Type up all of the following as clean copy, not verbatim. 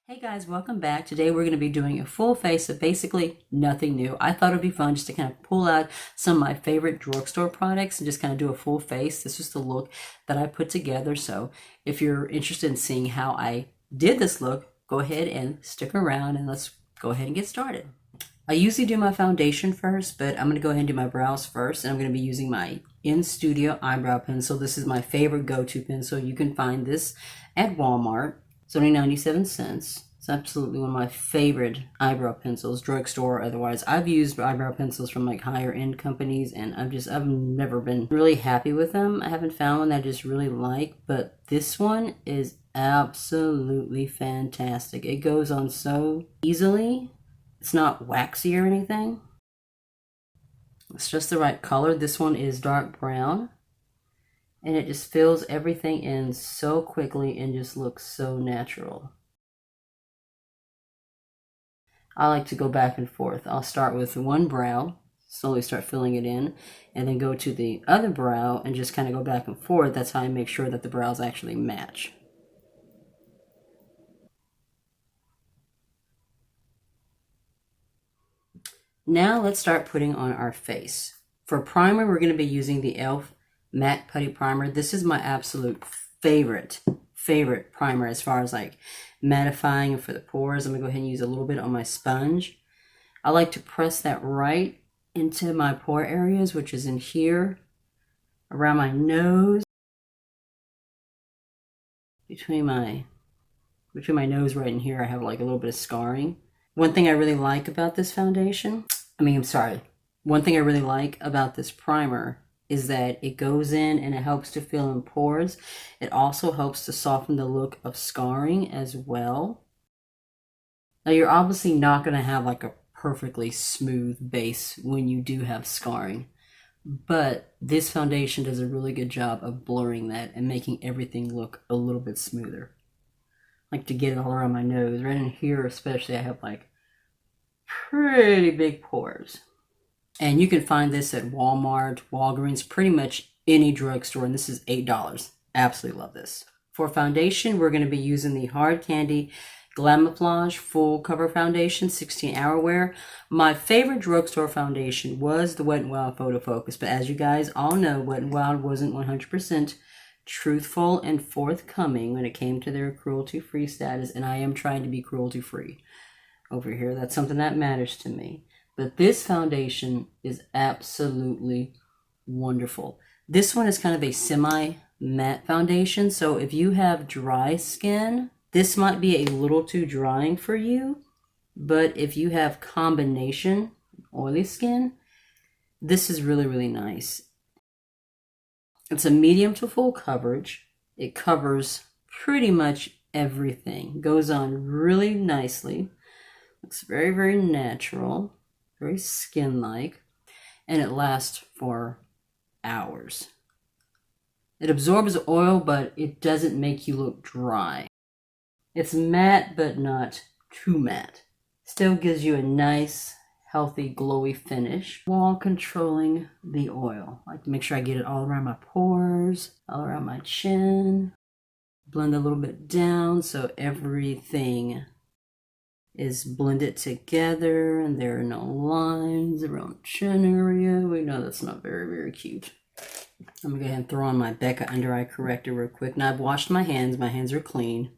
Hey guys, welcome back. Today we're going to be doing a full face of basically nothing new. I thought it'd be fun just to kind of pull out some of my favorite drugstore products and just kind of do a full face. This was the look that I put together. So if you're interested in seeing how I did this look, go ahead and stick around and let's go ahead and get started. I usually do my foundation first, but I'm going to go ahead and do my brows first. And I'm going to be using my In Studio eyebrow pencil. This is my favorite go-to pencil. You can find this at Walmart. It's only 97 cents. It's absolutely one of my favorite eyebrow pencils, drugstore or otherwise. I've used eyebrow pencils from like higher end companies and I've never been really happy with them. I haven't found one that I just really like, but this one is absolutely fantastic. It goes on so easily. It's not waxy or anything. It's just the right color. This one is dark brown. And it just fills everything in so quickly and just looks so natural. I like to go back and forth. I'll start with one brow, slowly start filling it in, and then go to the other brow and just kind of go back and forth. That's how I make sure that the brows actually match. Now let's start putting on our face. For primer, we're going to be using the e.l.f. Matte Putty Primer. This is my absolute favorite primer as far as like mattifying for the pores. I'm going to go ahead and use a little bit on my sponge. I like to press that right into my pore areas, which is in here, around my nose, between my nose right in here, I have like a little bit of scarring. One thing I really like about this foundation, one thing I really like about this primer is that it goes in and it helps to fill in pores. It also helps to soften the look of scarring as well. Now you're obviously not going to have like a perfectly smooth base when you do have scarring, but this foundation does a really good job of blurring that and making everything look a little bit smoother. I like to get it all around my nose, right in here especially. I have like pretty big pores. And you can find this at Walmart, Walgreens, pretty much any drugstore, and this is $8. Absolutely love this. For foundation, we're going to be using the Hard Candy Glamoflauge Full Cover Foundation, 16-hour wear. My favorite drugstore foundation was the Wet n Wild Photo Focus, but as you guys all know, Wet n Wild wasn't 100% truthful and forthcoming when it came to their cruelty-free status, and I am trying to be cruelty-free over here. That's something that matters to me. But this foundation is absolutely wonderful. This one is kind of a semi-matte foundation. So if you have dry skin, this might be a little too drying for you. But if you have combination oily skin, this is really, really nice. It's a medium to full coverage. It covers pretty much everything. Goes on really nicely. Looks very, very natural. Very skin-like, and it lasts for hours. It absorbs oil, but it doesn't make you look dry. It's matte, but not too matte. Still gives you a nice, healthy, glowy finish while controlling the oil. I like to make sure I get it all around my pores, all around my chin. Blend a little bit down so everything is blended together and there are no lines around chin area. We know that's not very, very cute. I'm gonna go ahead and throw on my Becca under eye corrector real quick. Now I've washed my hands are clean.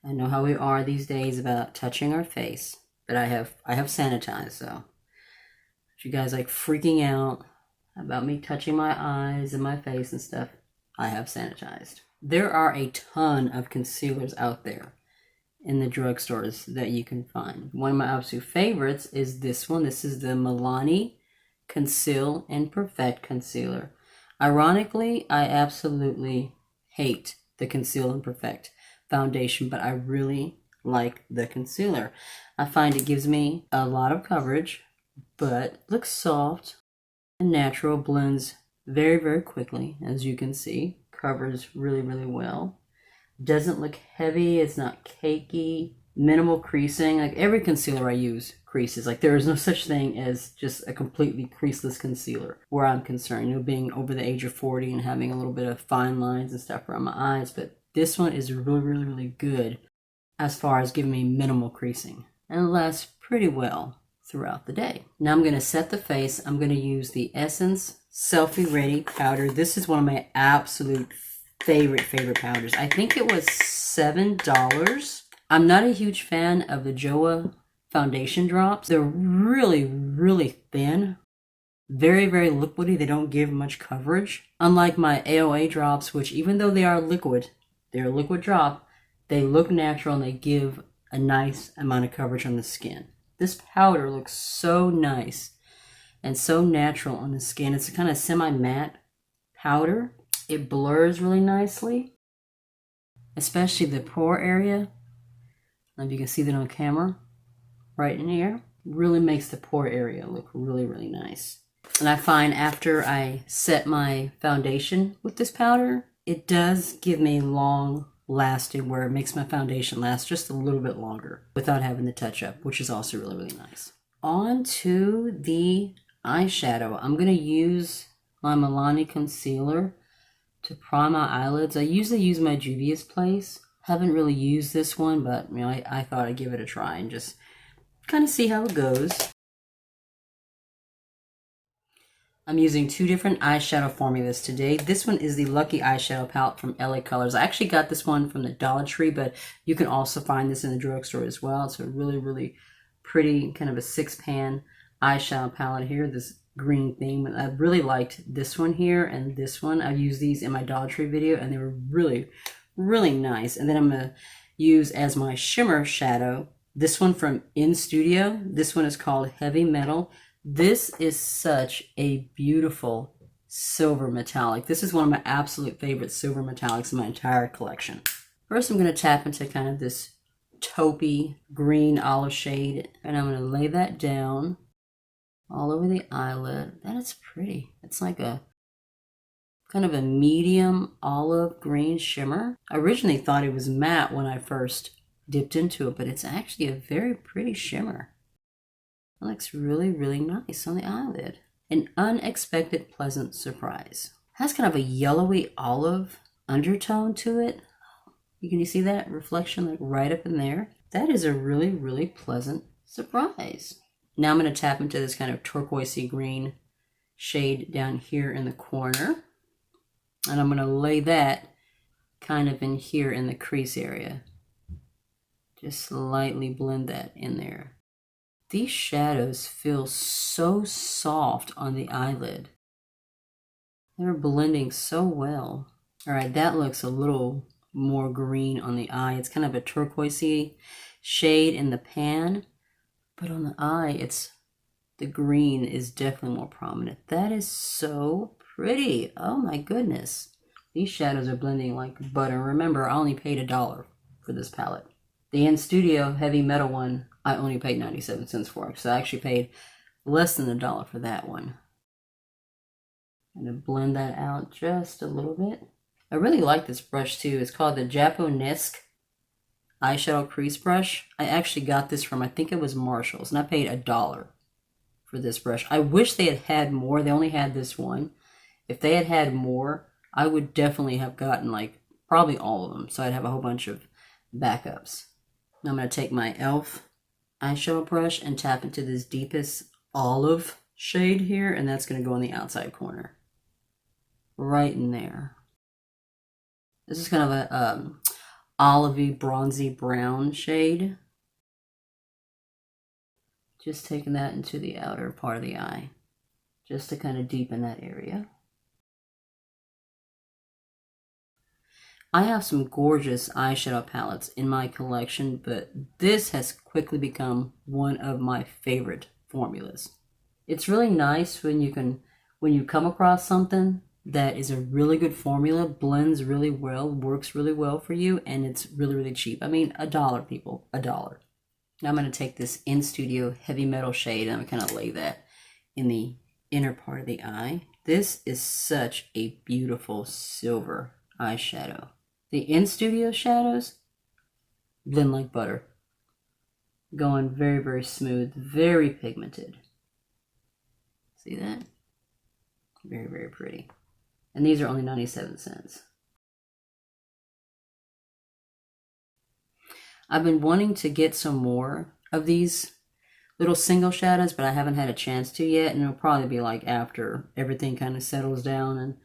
I know how we are these days about touching our face, but I have sanitized, so if you guys like freaking out about me touching my eyes and my face and stuff, I have sanitized. There are a ton of concealers out there in the drugstores that you can find. One of my absolute favorites is this one. This is the Milani Conceal and Perfect Concealer. Ironically, I absolutely hate the Conceal and Perfect foundation, but I really like the concealer. I find it gives me a lot of coverage, but looks soft and natural, blends very, very quickly, as you can see. Covers really, really well. Doesn't look heavy, it's not cakey, minimal creasing. Like every concealer I use creases. Like there is no such thing as just a completely creaseless concealer where I'm concerned. You know, being over the age of 40 and having a little bit of fine lines and stuff around my eyes, but this one is really, really, really good as far as giving me minimal creasing. And it lasts pretty well throughout the day. Now I'm going to set the face. I'm going to use the Essence Selfie Ready powder. This is one of my absolute favorite powders. I think it was $7. I'm not a huge fan of the Joah foundation drops. They're really thin. Very liquidy. They don't give much coverage. Unlike my AOA drops, which even though they are liquid, they're a liquid drop, they look natural and they give a nice amount of coverage on the skin. This powder looks so nice and so natural on the skin. It's a kind of semi-matte powder. It blurs really nicely, especially the pore area. I don't know if you can see that on camera, right in here. Really makes the pore area look really nice. And I find after I set my foundation with this powder, it does give me long lasting, where it makes my foundation last just a little bit longer without having to touch up, which is also really nice. On to the eyeshadow. I'm going to use my Milani concealer to prime my eyelids. I usually use my Juvia's Place. Haven't really used this one, but you know, I thought I'd give it a try and just kind of see how it goes. I'm using two different eyeshadow formulas today. This one is the Lucky Eyeshadow Palette from LA Colors. I actually got this one from the Dollar Tree, but you can also find this in the drugstore as well. It's a really pretty kind of a 6-pan eyeshadow palette here, this green theme. And I really liked this one here and this one. I've used these in my Dollar Tree video and they were really nice. And then I'm going to use as my shimmer shadow this one from In Studio. This one is called Heavy Metal. This is such a beautiful silver metallic. This is one of my absolute favorite silver metallics in my entire collection. First, I'm going to tap into kind of this taupey green olive shade, and I'm going to lay that down all over the eyelid. That is pretty. It's like a kind of a medium olive green shimmer. I originally thought it was matte when I first dipped into it, but it's actually a very pretty shimmer. It looks really nice on the eyelid. An unexpected pleasant surprise. Has kind of a yellowy olive undertone to it. Can you see that reflection like right up in there? That is a really pleasant surprise. Now I'm going to tap into this kind of turquoisey green shade down here in the corner. And I'm going to lay that kind of in here in the crease area. Just slightly blend that in there. These shadows feel so soft on the eyelid. They're blending so well. All right, that looks a little more green on the eye. It's kind of a turquoisey shade in the pan, but on the eye, the green is definitely more prominent. That is so pretty. Oh my goodness. These shadows are blending like butter. Remember, I only paid $1 for this palette. The In Studio Heavy Metal one, I only paid 97 cents for it, so I actually paid less than $1 for that one. I'm going to blend that out just a little bit. I really like this brush too. It's called the NYX Eyeshadow Crease Brush. I actually got this from, I think it was Marshall's, and I paid $1 for this brush. I wish they had more. They only had this one. If they had more, I would definitely have gotten like probably all of them, so I'd have a whole bunch of backups. Now I'm going to take my e.l.f. eyeshadow brush and tap into this deepest olive shade here, and that's going to go in the outside corner. Right in there. This is kind of a olivey, bronzy brown shade. Just taking that into the outer part of the eye, just to kind of deepen that area. I have some gorgeous eyeshadow palettes in my collection, but this has quickly become one of my favorite formulas. It's really nice when you come across something that is a really good formula, blends really well, works really well for you, and it's really cheap. I mean, $1, people, $1. Now I'm going to take this In Studio Heavy Metal shade and I'm going to kind of lay that in the inner part of the eye. This is such a beautiful silver eyeshadow. The In Studio shadows blend like butter. Going very smooth, very pigmented. See that? Very pretty. And these are only 97 cents. I've been wanting to get some more of these little single shadows, but I haven't had a chance to yet, and it'll probably be like after everything kind of settles down and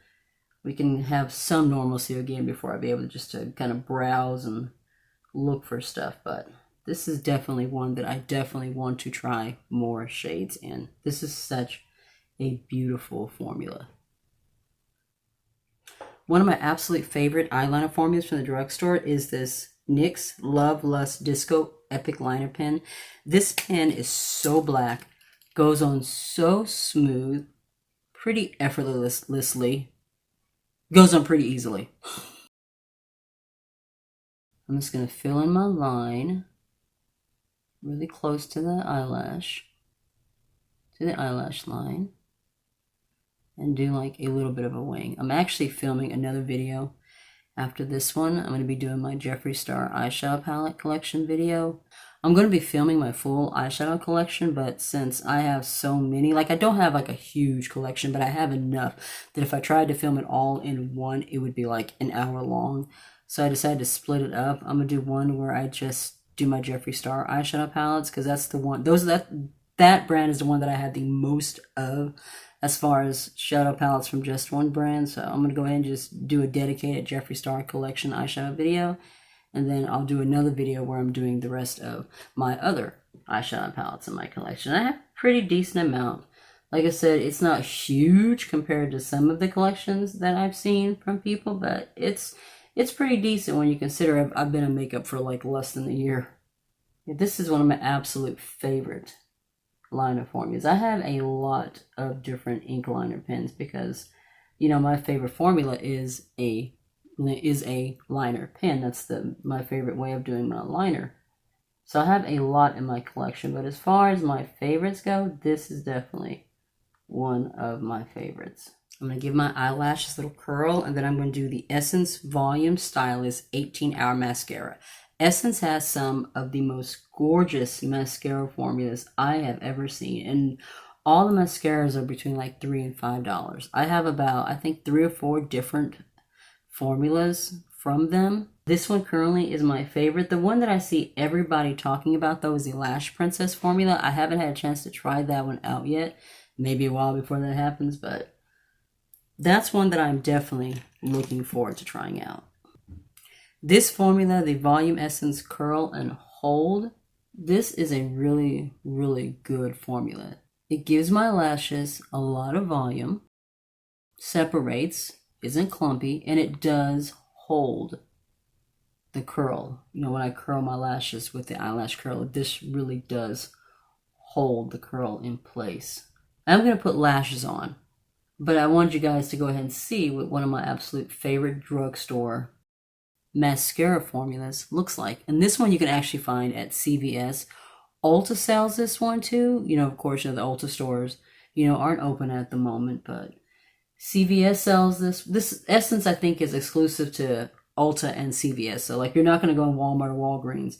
we can have some normalcy again before I'll be able to kind of browse and look for stuff. But this is definitely one that I definitely want to try more shades in. This is such a beautiful formula. One of my absolute favorite eyeliner formulas from the drugstore is this NYX Love and Disco Epic Liner Pen. This pen is so black, goes on so smooth, pretty effortlessly, goes on pretty easily. I'm just going to fill in my line really close to the eyelash line, and do like a little bit of a wing. I'm actually filming another video after this one. I'm going to be doing my Jeffree Star eyeshadow palette collection video. I'm going to be filming my full eyeshadow collection, but since I have so many, like I don't have like a huge collection, but I have enough that if I tried to film it all in one, it would be like an hour long. So I decided to split it up. I'm going to do one where I just do my Jeffree Star eyeshadow palettes, because that's the one, that brand is the one that I have the most of as far as shadow palettes from just one brand. So I'm going to go ahead and just do a dedicated Jeffree Star collection eyeshadow video. And then I'll do another video where I'm doing the rest of my other eyeshadow palettes in my collection. I have a pretty decent amount. Like I said, it's not huge compared to some of the collections that I've seen from people, but it's pretty decent when you consider I've been in makeup for like less than a year. Yeah, this is one of my absolute favorite liner formulas. I have a lot of different ink liner pens because, you know, my favorite formula is a liner pen. That's my favorite way of doing my liner. So I have a lot in my collection, but as far as my favorites go, this is definitely one of my favorites. I'm going to give my eyelashes a little curl, and then I'm going to do the Essence Volume Stylist 18-Hour Mascara. Essence has some of the most gorgeous mascara formulas I have ever seen, and all the mascaras are between like $3 and $5. I have about, I think, 3 or 4 different formulas from them. This one currently is my favorite. The one that I see everybody talking about though is the Lash Princess formula. I haven't had a chance to try that one out yet. Maybe a while before that happens, but that's one that I'm definitely looking forward to trying out. This formula, the Volume Essence Curl and Hold, this is a really, really good formula. It gives my lashes a lot of volume, separates, isn't clumpy, and it does hold the curl. You know, when I curl my lashes with the eyelash curler, this really does hold the curl in place. I'm going to put lashes on, but I want you guys to go ahead and see what one of my absolute favorite drugstore mascara formulas looks like. And this one you can actually find at CVS. Ulta sells this one too. You know, of course, the Ulta stores, aren't open at the moment, but CVS sells this. This Essence, I think, is exclusive to Ulta and CVS. So, like, you're not going to go in Walmart or Walgreens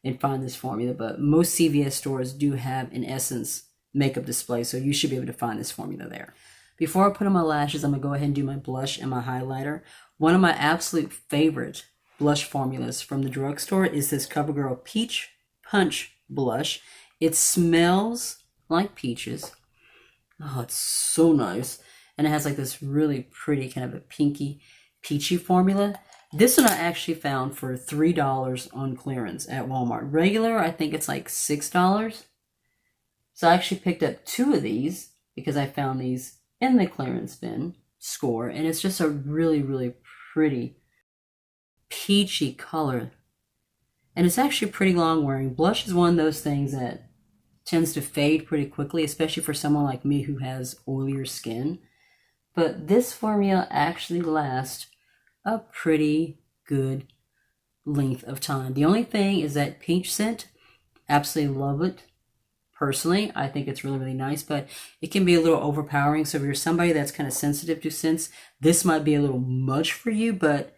and find this formula, but most CVS stores do have an Essence makeup display, so you should be able to find this formula there. Before I put on my lashes, I'm going to go ahead and do my blush and my highlighter. One of my absolute favorite blush formulas from the drugstore is this CoverGirl Peach Punch blush. It smells like peaches. Oh, it's so nice. And it has like this really pretty kind of a pinky, peachy formula. This one I actually found for $3 on clearance at Walmart. Regular, I think it's like $6. So I actually picked up 2 of these because I found these in the clearance bin score. And it's just a really, really pretty peachy color. And it's actually pretty long wearing. Blush is one of those things that tends to fade pretty quickly, especially for someone like me who has oilier skin. But this formula actually lasts a pretty good length of time. The only thing is that peach scent. Absolutely love it. Personally, I think it's really, really nice, but it can be a little overpowering. So if you're somebody that's kind of sensitive to scents, this might be a little much for you. But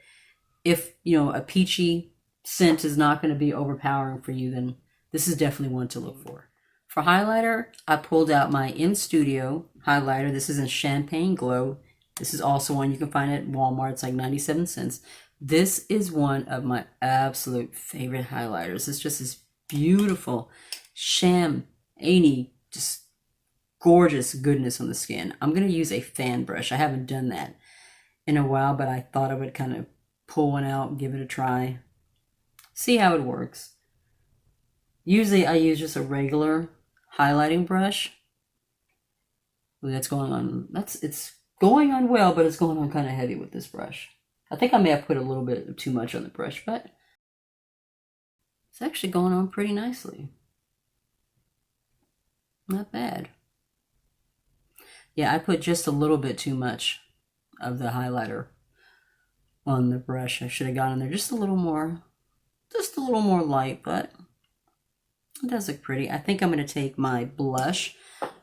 if, a peachy scent is not going to be overpowering for you, then this is definitely one to look for. For highlighter, I pulled out my In Studio highlighter. This is in Champagne Glow. This is also one you can find at Walmart. It's like 97 cents. This is one of my absolute favorite highlighters. It's just this beautiful champagne-y, just gorgeous goodness on the skin. I'm going to use a fan brush. I haven't done that in a while, but I thought I would kind of pull one out and give it a try. See how it works. Usually I use just a regular highlighting brush. Ooh, that's going on. It's going on well, but it's going on kind of heavy with this brush. I think I may have put a little bit too much on the brush, but it's actually going on pretty nicely. Not bad. Yeah, I put just a little bit too much of the highlighter on the brush. I should have gone in there just a little more light, but it does look pretty. I think I'm going to take my blush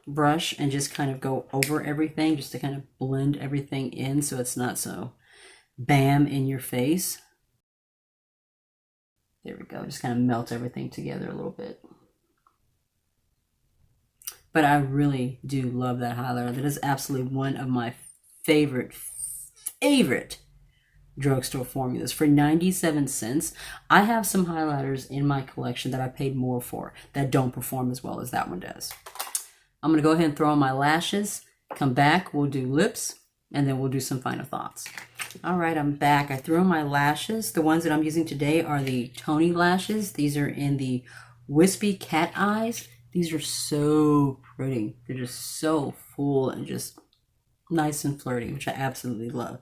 brush and just kind of go over everything just to kind of blend everything in so it's not so bam in your face. There we go. Just kind of melt everything together a little bit. But I really do love that highlighter. That is absolutely one of my favorite drugstore formulas. For 97 cents, I have some highlighters in my collection that I paid more for that don't perform as well as that one does. I'm going to go ahead and throw on my lashes, come back, we'll do lips, and then we'll do some final thoughts. All right, I'm back. I threw on my lashes. The ones that I'm using today are the Tony lashes. These are in the Wispy Cat Eyes. These are so pretty. They're just so full and just nice and flirty, which I absolutely love.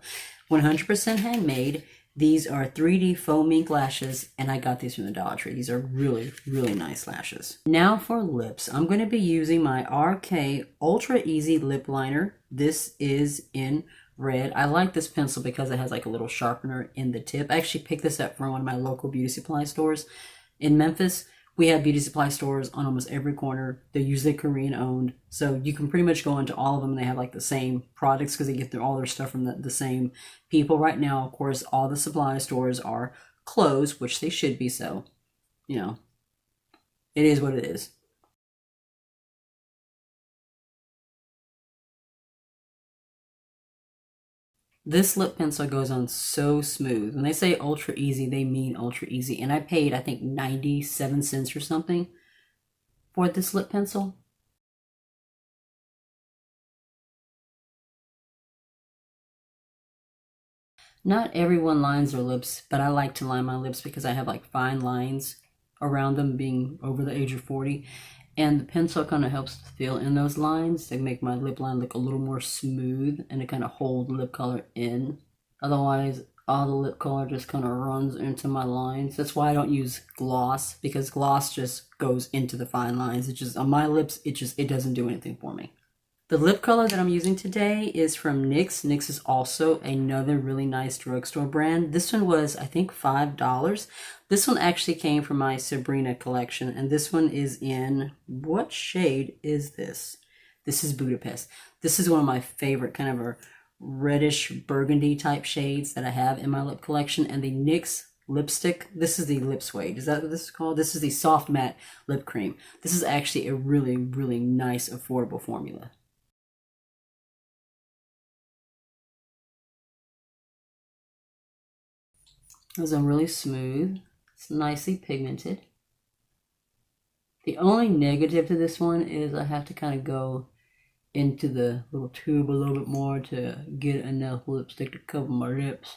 100% handmade. These are 3D foam ink lashes, and I got these from the Dollar Tree. These are really, really nice lashes. Now for lips. I'm going to be using my RK Ultra Easy Lip Liner. This is in red. I like this pencil because it has like a little sharpener in the tip. I actually picked this up from one of my local beauty supply stores in Memphis. We have beauty supply stores on almost every corner. They're usually Korean owned. So you can pretty much go into all of them and they have like the same products because they get all their stuff from the same people. Right now, of course, all the supply stores are closed, which they should be. So, you know, it is what it is. This lip pencil goes on so smooth. When they say ultra easy, they mean ultra easy. And I paid, I think, 97 cents or something for this lip pencil. Not everyone lines their lips, but I like to line my lips because I have like fine lines around them being over the age of 40. And the pencil kind of helps fill in those lines to make my lip line look a little more smooth and to kind of hold lip color in. Otherwise, all the lip color just kind of runs into my lines. That's why I don't use gloss, because gloss just goes into the fine lines. It just, on my lips, it doesn't do anything for me. The lip color that I'm using today is from NYX. NYX is also another really nice drugstore brand. This one was, I think, $5. This one actually came from my Sabrina collection, and this one is in, what shade is this? This is Budapest. This is one of my favorite kind of a reddish burgundy type shades that I have in my lip collection, and the NYX lipstick, this is the Lip Suede. Is that what this is called? This is the Soft Matte Lip Cream. This is actually a really, really nice, affordable formula. Those are really smooth. It's nicely pigmented. The only negative to this one is I have to kind of go into the little tube a little bit more to get enough lipstick to cover my lips.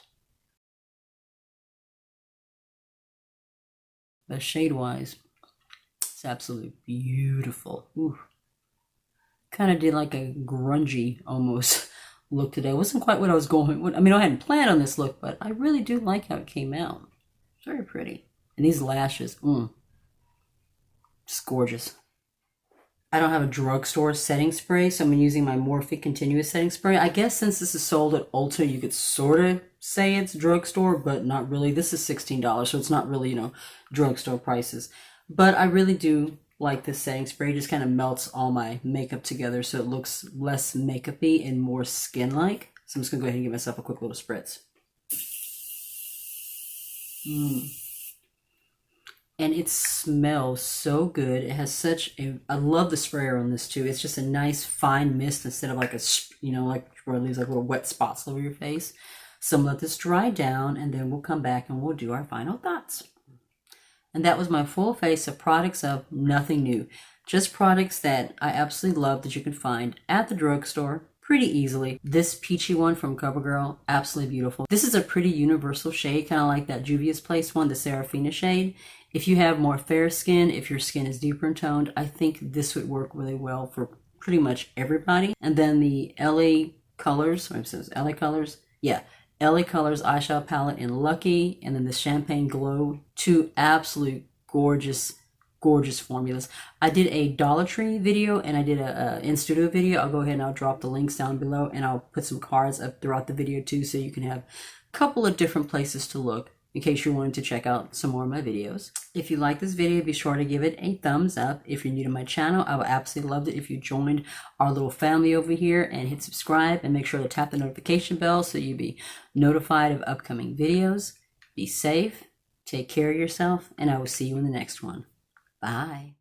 But shade-wise, it's absolutely beautiful. Ooh. Kind of did like a grungy almost look today. It wasn't quite what I was going with. I mean, I hadn't planned on this look, but I really do like how it came out. It's very pretty. And these lashes, it's gorgeous. I don't have a drugstore setting spray, so I'm using my Morphe Continuous Setting Spray. I guess since this is sold at Ulta, you could sort of say it's drugstore, but not really. This is $16, so it's not really, drugstore prices. But I really do like this setting spray. It just kind of melts all my makeup together so it looks less makeup-y and more skin-like. So I'm just going to go ahead and give myself a quick little spritz. And it smells so good. It has such a, I love the sprayer on this too. It's just a nice fine mist instead of like a, like where it leaves like little wet spots over your face. So I'm gonna let this dry down, and then we'll come back and we'll do our final thoughts. And that was my full face of products of nothing new. Just products that I absolutely love that you can find at the drugstore pretty easily. This peachy one from CoverGirl, absolutely beautiful. This is a pretty universal shade, kind of like that Juvia's Place one, the Serafina shade. If you have more fair skin, if your skin is deeper in toned, I think this would work really well for pretty much everybody. And then the LA Colors, what says LA Colors? Yeah, LA Colors eyeshadow palette in Lucky, and then the Champagne Glow, two absolute gorgeous formulas. I did a Dollar Tree video and I did a in-studio video. I'll go ahead and I'll drop the links down below, and I'll put some cards up throughout the video too, so you can have a couple of different places to look in case you're wanting to check out some more of my videos. If you like this video, be sure to give it a thumbs up. If you're new to my channel, I would absolutely love it if you joined our little family over here and hit subscribe, and make sure to tap the notification bell so you'll be notified of upcoming videos. Be safe, take care of yourself, and I will see you in the next one. Bye.